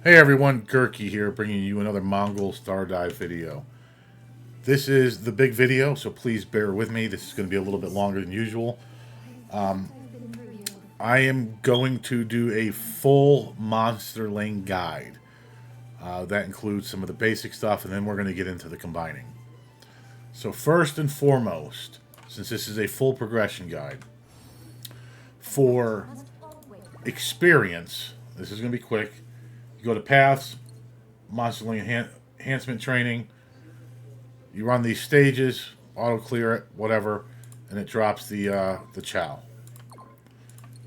Hey everyone, Gurky here, bringing you another Mongol Star Dive video. This is the big video, so please bear with me. This is going to be a little bit longer than usual. I am going to do a full Monsterling guide. That includes some of the basic stuff, and then we're going to get into the combining. So first and foremost, since this is a full progression guide, for experience, this is going to be quick. You go to Paths, Monsterling Enhancement Training. You run these stages, auto clear it, whatever, and it drops the chow.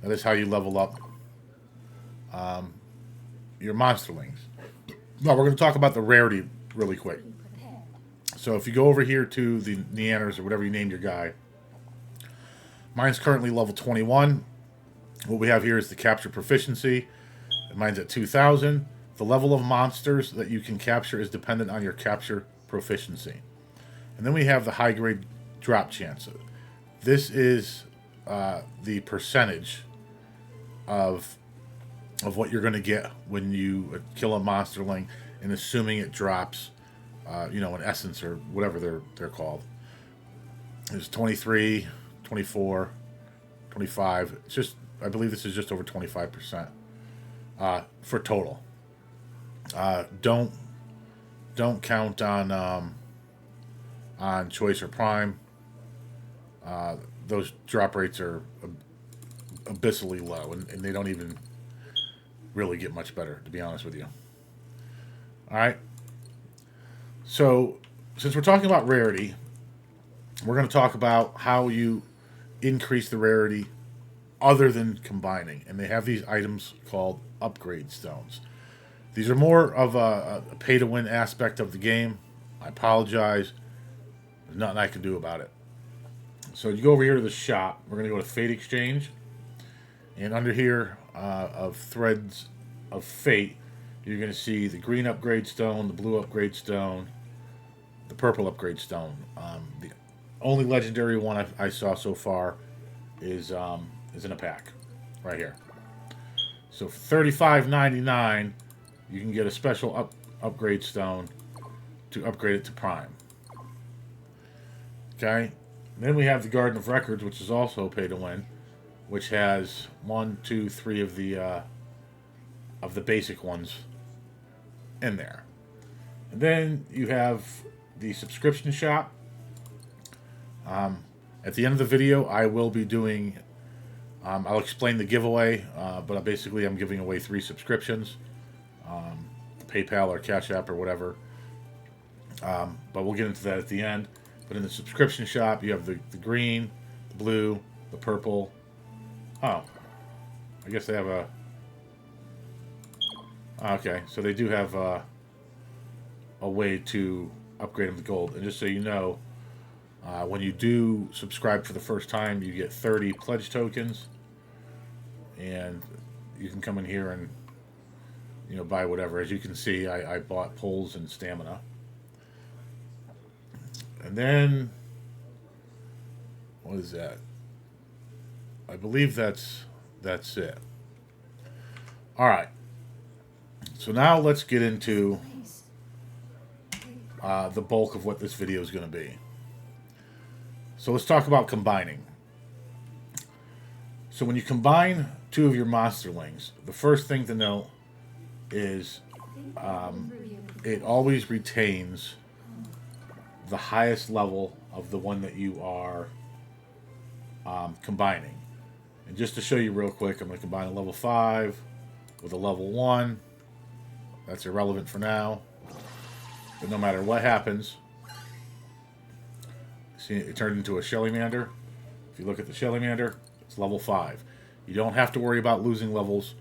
That is how you level up your Monsterlings. Now we're going to talk about the rarity really quick. So if you go over here to the Neanders or whatever you named your guy, mine's currently level 21. What we have here is the capture proficiency. Mine's at 2,000. The level of monsters that you can capture is dependent on your capture proficiency. And then we have the high grade drop chance. This is the percentage of what you're going to get when you kill a monsterling, and assuming it drops, an essence or whatever they're called. It's 23, 24, 25. It's just, I believe this is just over 25%. For total. Don't count on choice or prime. Those drop rates are abyssally low, and they don't even really get much better, to be honest with you. All right. So since we're talking about rarity, we're going to talk about how you increase the rarity other than combining. And they have these items called upgrade stones. These are more of a pay to win aspect of the game. I apologize. There's nothing I can do about it. So you go over here to the shop. We're going to go to Fate Exchange. And under here of Threads of Fate, you're going to see the green upgrade stone, the blue upgrade stone, the purple upgrade stone. The only legendary one I saw so far is in a pack right here. So for $35.99, you can get a special upgrade stone to upgrade it to prime. Okay. Then we have the Garden of Records, which is also pay to win, which has 1, 2, 3 of the basic ones in there. And then you have the subscription shop. At the end of the video, I will be doing. I'll explain the giveaway, but basically I'm giving away 3 subscriptions, PayPal or Cash App or whatever. But we'll get into that at the end. But in the subscription shop, you have the green, the blue, the purple. Oh, I guess they have a. Okay, so they do have a way to upgrade them to gold. And just so you know, when you do subscribe for the first time, you get 30 pledge tokens, and you can come in here and buy whatever. As you can see, I bought poles and stamina, and then what is that? I believe that's it. All right. So now let's get into the bulk of what this video is going to be. So let's talk about combining. So when you combine 2 of your Monsterlings, the first thing to note is it always retains the highest level of the one that you are combining. And just to show you real quick, I'm going to combine a level 5 with a level 1. That's irrelevant for now. But no matter what happens, see, it turned into a Shellymander. If you look at the Shellymander, it's level 5. You don't have to worry about losing levels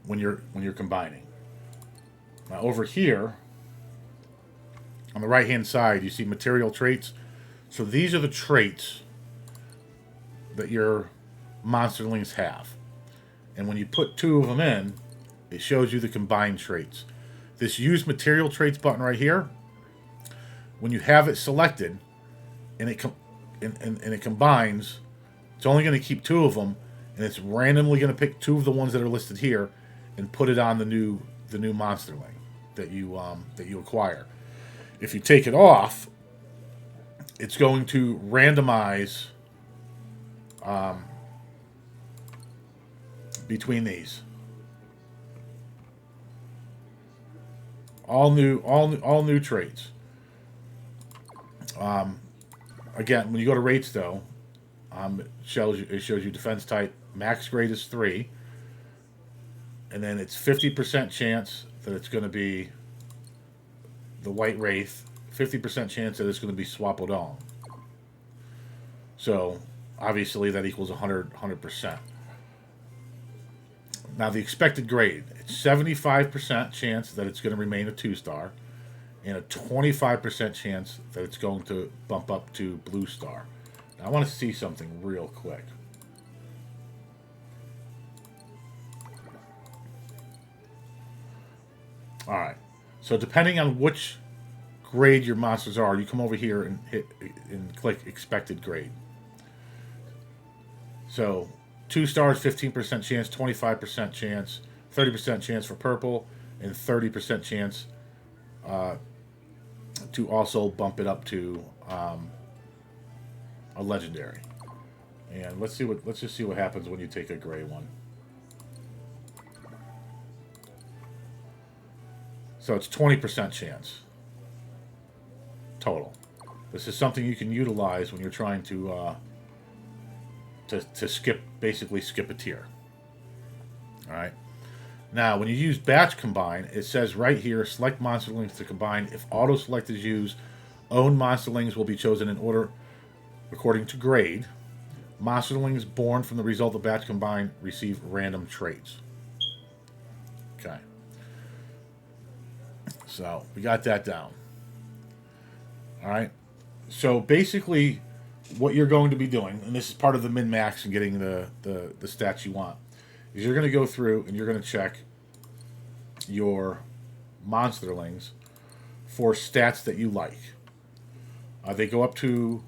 when you're combining. Now over here, on the right hand side, you see material traits. So these are the traits that your Monsterlings have. And when you put 2 of them in, it shows you the combined traits. This use material traits button right here, when you have it selected and it combines, it's only going to keep 2 of them, and it's randomly going to pick 2 of the ones that are listed here and put it on the new Monsterling that you acquire. If you take it off, it's going to randomize between these. All new traits. Again, when you go to rates though, it shows you defense type. Max grade is 3, and then it's 50% chance that it's going to be the White Wraith. 50% chance that it's going to be Swampodong. So obviously that equals 100%. Now the expected grade, it's 75% chance that it's going to remain a 2-star, and a 25% chance that it's going to bump up to blue star. Now I want to see something real quick. Alright, so depending on which grade your monsters are, you come over here and hit and click expected grade. So 2 stars, 15% chance, 25% chance, 30% chance for purple, and 30% chance to also bump it up to a legendary. And let's just see what happens when you take a gray one. So it's 20% chance total. This is something you can utilize when you're trying to basically skip a tier. All right. Now, when you use batch combine, it says right here, select Monsterlings to combine. If auto select is used, own Monsterlings will be chosen in order according to grade. Monsterlings born from the result of batch combine receive random traits. Okay. So we got that down. All right. So basically, what you're going to be doing, and this is part of the min-max and getting the stats you want, is you're going to go through and you're going to check your Monsterlings for stats that you like. They go up to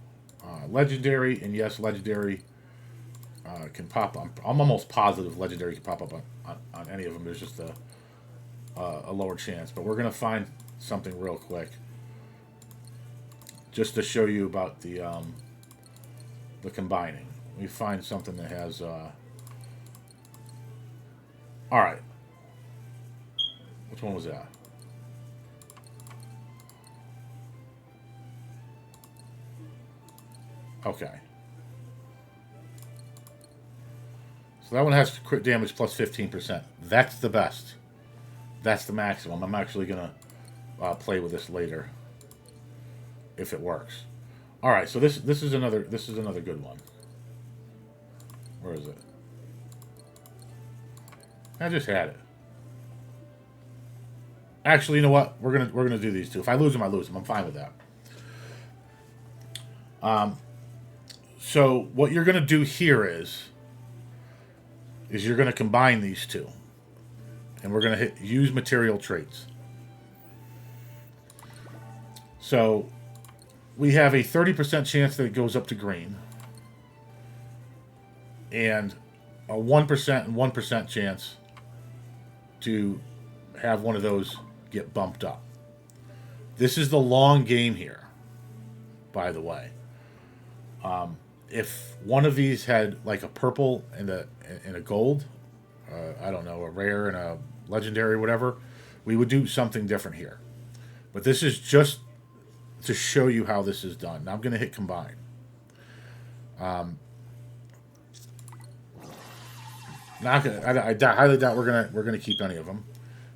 legendary, and yes, legendary can pop up. I'm almost positive legendary can pop up on any of them. There's just a lower chance, but we're going to find something real quick just to show you about the combining. We find something that has all right. Which one was that? Okay. So that one has crit damage plus 15%. That's the best. That's the maximum. I'm actually gonna play with this later if it works. All right. So this is another good one. Where is it? I just had it. Actually, you know what? We're gonna do these two. If I lose them, I lose them. I'm fine with that. So what you're gonna do here is you're gonna combine these two, and we're gonna hit use material traits. So we have a 30% chance that it goes up to green, and a 1% and 1% chance to have one of those get bumped up. This is the long game here, by the way. If one of these had like a purple and a gold, I don't know, a rare and a legendary, whatever, we would do something different here. But this is just to show you how this is done. Now I'm going to hit combine. Not gonna, I highly doubt we're gonna keep any of them.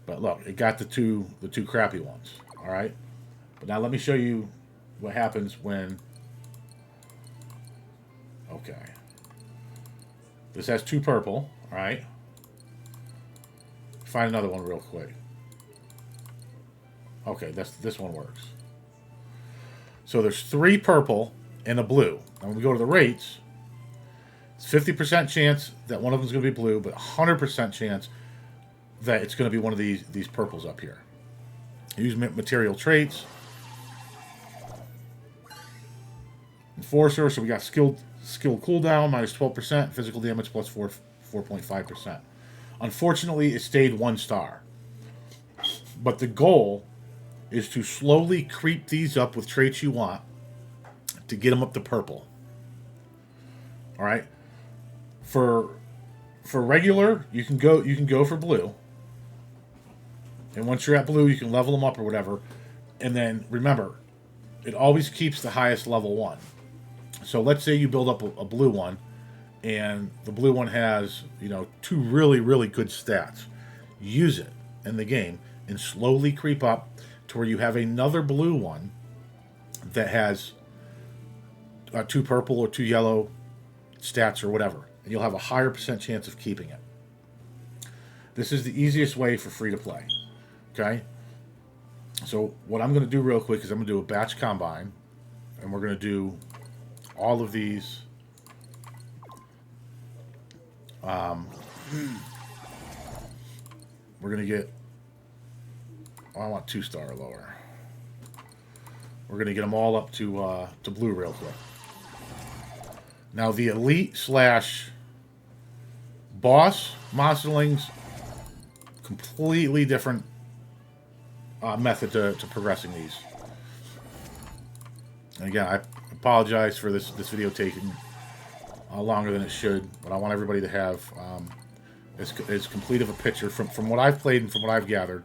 But look, it got the two crappy ones. All right. But now let me show you what happens when. Okay. This has 2 purple. All right. Find another one real quick. Okay, this one works. So there's 3 purple and a blue. Now when we go to the rates, it's 50% chance that one of them is going to be blue, but 100% chance that it's going to be one of these purples up here. Use material traits. Enforcer, so we got skill cooldown minus 12%, physical damage plus 4.5%. Unfortunately, it stayed 1 star. But the goal is to slowly creep these up with traits you want to get them up to purple. All right. For regular, you can go for blue. And once you're at blue, you can level them up or whatever. And then remember, it always keeps the highest level one. So let's say you build up a blue one, and the blue one has 2 really, really good stats. Use it in the game and slowly creep up to where you have another blue one that has 2 purple or 2 yellow stats or whatever, and you'll have a higher percent chance of keeping it. This is the easiest way for free to play. Okay? So what I'm going to do real quick is I'm going to do a batch combine, and we're going to do all of these. We're going to get, I want 2 star or lower. We're going to get them all up to blue real quick. Now the elite / boss Monsterlings, completely different method to progressing these. And again, I apologize for this video taking longer than it should, but I want everybody to have as complete of a picture from what I've played and from what I've gathered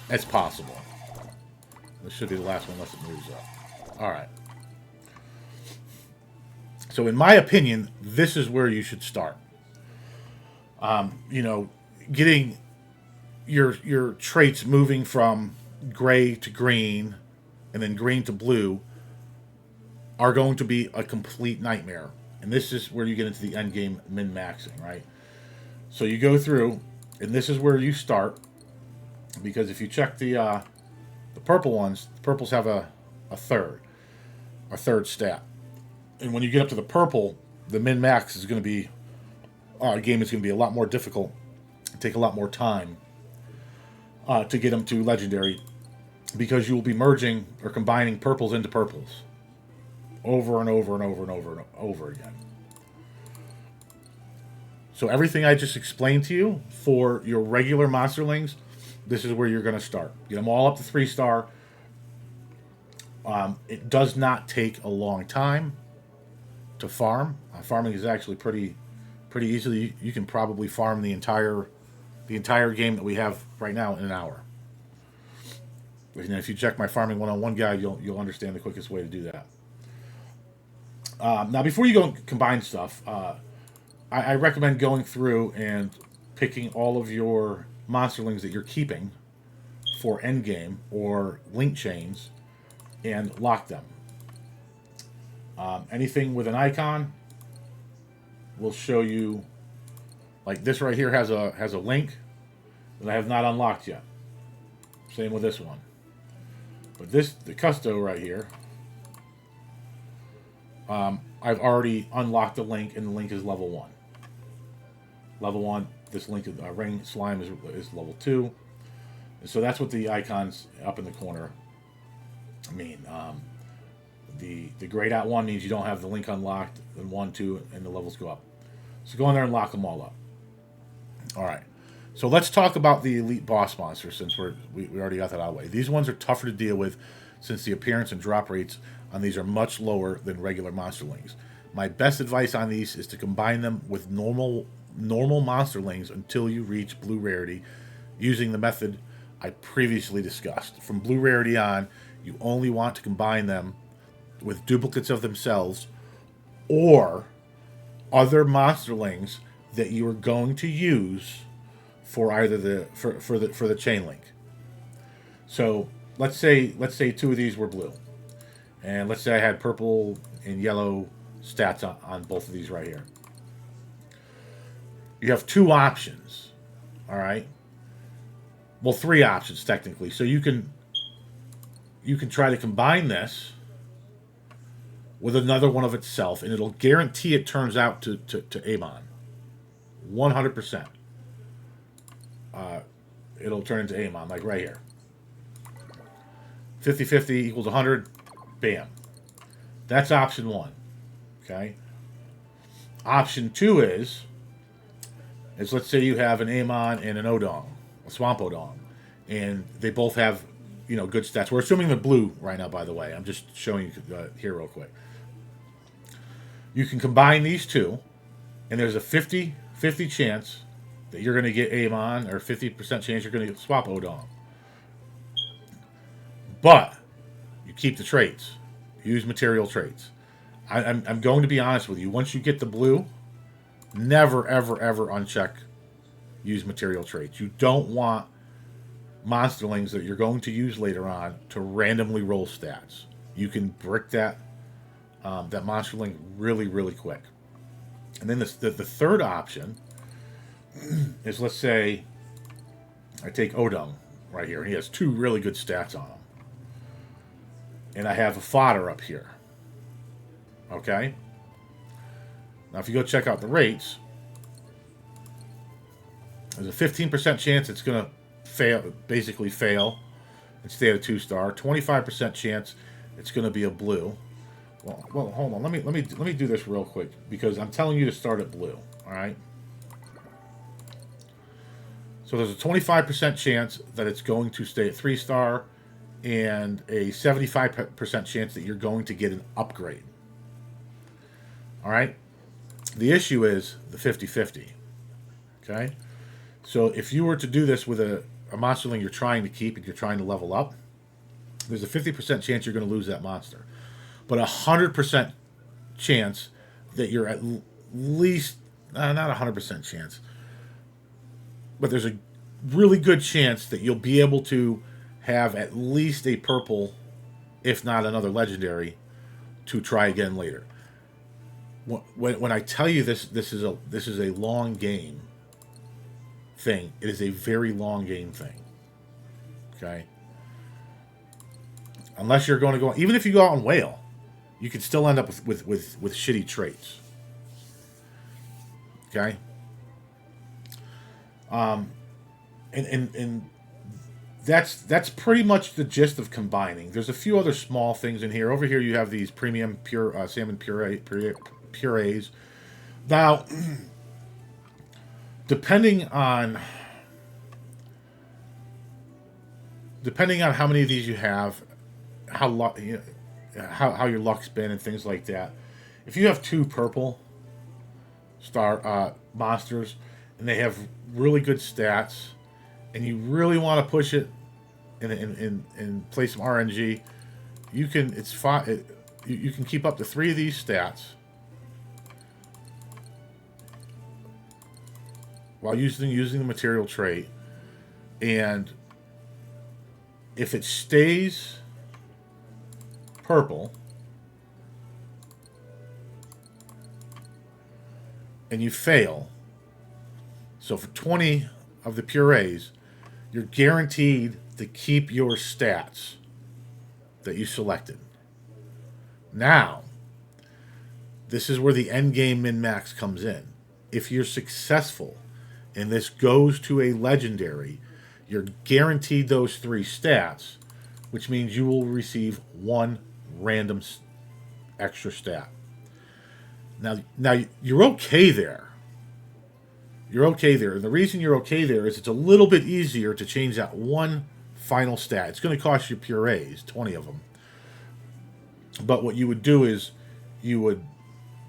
as possible. This should be the last one unless it moves up. Alright. So in my opinion, this is where you should start. Getting your traits moving from gray to green and then green to blue are going to be a complete nightmare. And this is where you get into the end game min-maxing, right? So you go through, and this is where you start, because if you check the purple ones, the purples have a third stat. And when you get up to the purple, the min-max is going to be, game is going to be a lot more difficult, take a lot more time to get them to legendary, because you will be merging or combining purples into purples over and over and over and over and over again. So everything I just explained to you for your regular Monsterlings, this is where you're going to start. Get them all up to 3 star. It does not take a long time to farm. Farming is actually pretty easily. You can probably farm the entire game that we have right now in an hour. If you check my farming 101 guide, you'll understand the quickest way to do that. Now, before you go and combine stuff, I recommend going through and picking all of your Monsterlings that you're keeping for endgame or link chains and lock them. Anything with an icon will show you, like this right here has a link that I have not unlocked yet. Same with this one. But the Custo right here, I've already unlocked the link, and the link is level 1. Level 1, this link, ring slime is level 2. And so that's what the icons up in the corner mean. The grayed out one means you don't have the link unlocked, and 1, 2, and the levels go up. So go in there and lock them all up. Alright. So let's talk about the elite boss monsters, since we already got that out of the way. These ones are tougher to deal with, since the appearance and drop rates on these are much lower than regular Monsterlings. My best advice on these is to combine them with normal Monsterlings until you reach blue rarity, using the method I previously discussed. From blue rarity on, you only want to combine them with duplicates of themselves or other Monsterlings that you are going to use for either for the chain link. So let's say 2 of these were blue, and let's say I had purple and yellow stats on both of these right here. You have 2 options, all right? Well, 3 options technically. So you can try to combine this with another one of itself, and it'll guarantee it turns out to Amon. 100%. It'll turn into Amon, like right here. 50-50 equals 100. Bam. That's option 1. Okay? Option 2 is is, let's say you have an Amon and an Odong, a Swamp Odong, and they both have, good stats. We're assuming they're blue right now, by the way. I'm just showing you here real quick. You can combine these two, and there's a 50-50 chance that you're going to get Amon, or 50% chance you're going to swap Odong. But you keep the traits. Use material traits. I'm going to be honest with you. Once you get the blue, never, ever, ever uncheck use material traits. You don't want Monsterlings that you're going to use later on to randomly roll stats. You can brick that Monsterling really, really quick. And then the third option is, let's say I take Odong right here, and he has 2 really good stats on him. And I have a fodder up here. Okay? Now, if you go check out the rates, there's a 15% chance it's going to basically fail and stay at a 2-star. 25% chance it's going to be a blue. Well, hold on. Let me do this real quick, because I'm telling you to start at blue. All right. So there's a 25% chance that it's going to stay at 3-star, and a 75% chance that you're going to get an upgrade. All right. The issue is the 50-50. Okay. So if you were to do this with a monsterling you're trying to keep and you're trying to level up, there's a 50% chance you're going to lose that monster. But a 100% chance that you're at least, not a 100% chance, but there's a really good chance that you'll be able to have at least a purple, if not another legendary, to try again later. When I tell you this is a long game thing. It is a very long game thing. Okay. Unless you're going to go, even if you go out and whale, you could still end up with shitty traits. Okay. And that's pretty much the gist of combining. There's a few other small things in here. Over here you have these premium pure salmon purees. Now, depending on how many of these you have, how your luck's been and things like that. If you have 2 purple star monsters and they have really good stats, and you really want to push it and play some RNG, you can. It's fine. You can keep up to 3 of these stats while using the material trait, and if it stays purple and you fail, so for 20 of the purees, you're guaranteed to keep your stats that you selected. Now, this is where the end game min-max comes in. If you're successful and this goes to a legendary, you're guaranteed those 3 stats, which means you will receive 1 random extra stat. Now you're okay there. You're okay there. And the reason you're okay there is it's a little bit easier to change that 1 final stat. It's going to cost you purees, 20 of them. But what you would do is you would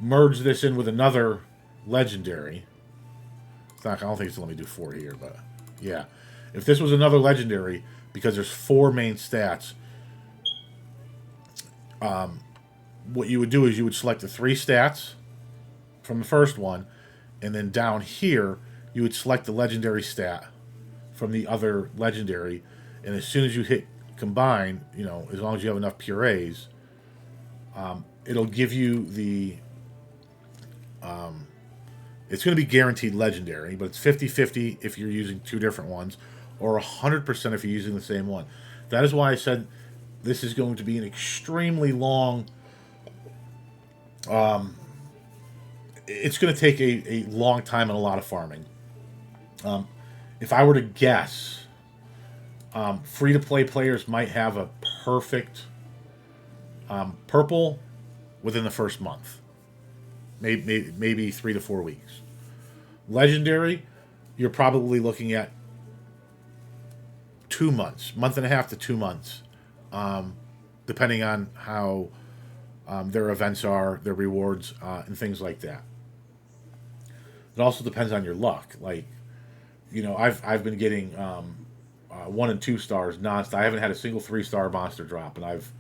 merge this in with another legendary. I don't think it's going to let me do 4 here, but yeah. If this was another legendary, because there's 4 main stats, what you would do is you would select the 3 stats from the first one, and then down here you would select the legendary stat from the other legendary, and as soon as you hit combine, as long as you have enough purees, it'll give you the it's going to be guaranteed legendary, but it's 50-50 if you're using 2 different ones, or 100% if you're using the same one. That is why I said this is going to be an extremely long. It's going to take a long time and a lot of farming. If I were to guess, free-to-play players might have a perfect purple within the first month. Maybe 3 to 4 weeks. Legendary, you're probably looking at 2 months, month and a half to 2 months, depending on how their events are, their rewards, and things like that. It also depends on your luck. Like, I've been getting 1 and 2 stars nonstop. I haven't had a single 3-star monster drop, and I've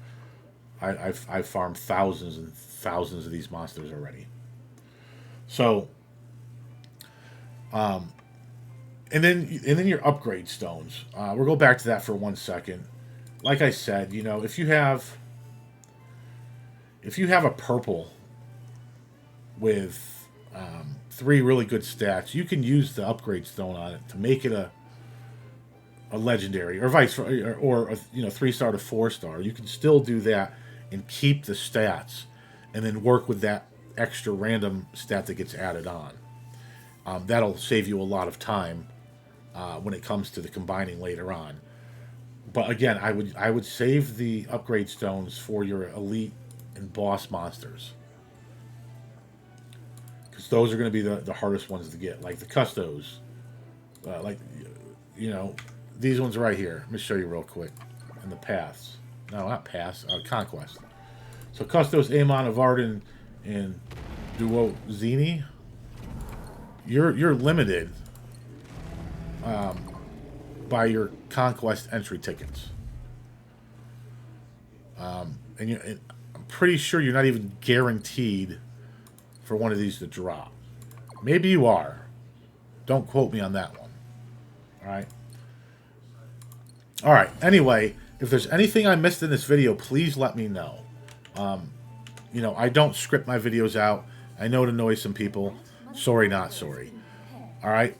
farmed thousands and thousands of these monsters already. So, and then your upgrade stones. We'll go back to that for 1 second. Like I said, if you have a purple with 3 really good stats, you can use the upgrade stone on it to make it a legendary, or vice versa, or 3-star to 4-star. You can still do that and keep the stats, and then work with that extra random stat that gets added on. That'll save you a lot of time when it comes to the combining later on. But again, I would save the upgrade stones for your elite and boss monsters, because those are going to be the hardest ones to get, like the custos, these ones right here. Let me show you real quick. And the paths. No, not paths. Conquest. So custos, Amon, Avardin, and Duozini. You're limited by your conquest entry tickets, and I'm pretty sure you're not even guaranteed for one of these to drop. Maybe you are. Don't quote me on that one. All right. All right. Anyway, if there's anything I missed in this video, please let me know. I don't script my videos out. I know it annoys some people. Sorry, not sorry. All right.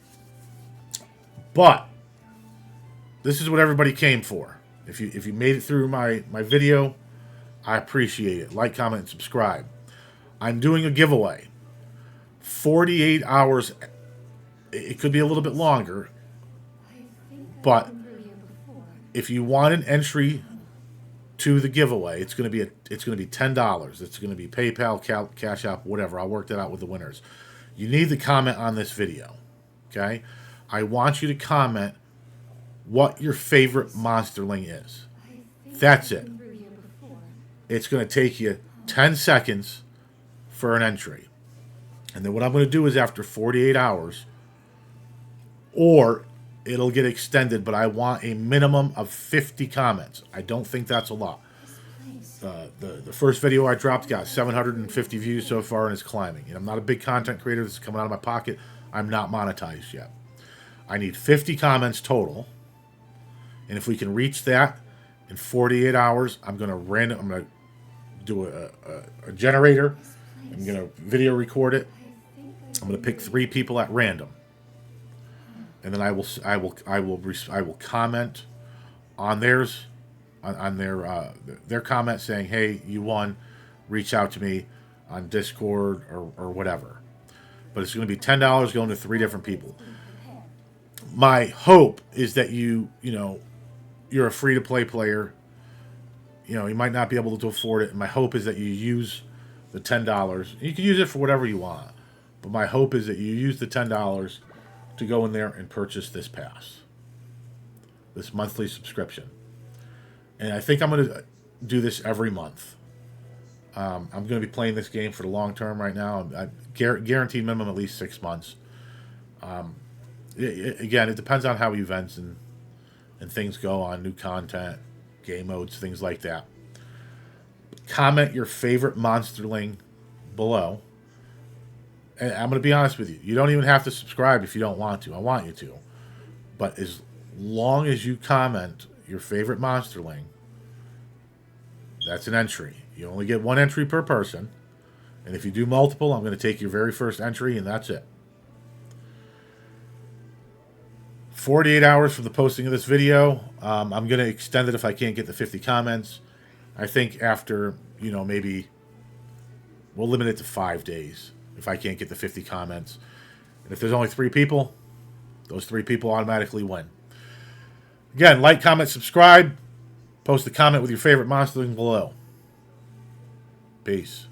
But this is what everybody came for. If you made it through my video, I appreciate it. Like, comment, and subscribe. I'm doing a giveaway. 48 hours. It could be a little bit longer. But if you want an entry to the giveaway, it's going to be $10. It's going to be PayPal, Cash App, whatever. I'll work that out with the winners. You need to comment on this video. Okay? I want you to comment what your favorite Monsterling is. That's it. It's going to take you 10 seconds for an entry. And then what I'm going to do is, after 48 hours, or it'll get extended, but I want a minimum of 50 comments. I don't think that's a lot. The first video I dropped got 750 views so far and is climbing. And I'm not a big content creator. This is coming out of my pocket. I'm not monetized yet. I need 50 comments total. And if we can reach that in 48 hours, I'm going to do a generator. I'm going to video record it. I'm going to pick 3 people at random. And then I will comment on theirs, on their comment saying, "Hey, you won. Reach out to me on Discord or whatever." But it's going to be $10 going to 3 different people. My hope is that you're a free-to-play player. You might not be able to afford it. And my hope is that you use the $10. You can use it for whatever you want. But my hope is that you use the $10 to go in there and purchase this pass, this monthly subscription. And I think I'm going to do this every month. I'm going to be playing this game for the long term right now. I guaranteed minimum at least 6 months. Again, it depends on how events and things go on, new content, game modes, things like that. Comment your favorite Monsterling below. And I'm going to be honest with you. You don't even have to subscribe if you don't want to. I want you to. But as long as you comment your favorite Monsterling, that's an entry. You only get 1 entry per person. And if you do multiple, I'm going to take your very first entry, and that's it. 48 hours from the posting of this video. I'm going to extend it if I can't get the 50 comments. I think after, maybe we'll limit it to 5 days if I can't get the 50 comments. And if there's only 3 people, those 3 people automatically win. Again, like, comment, subscribe. Post a comment with your favorite Monsterling below. Peace.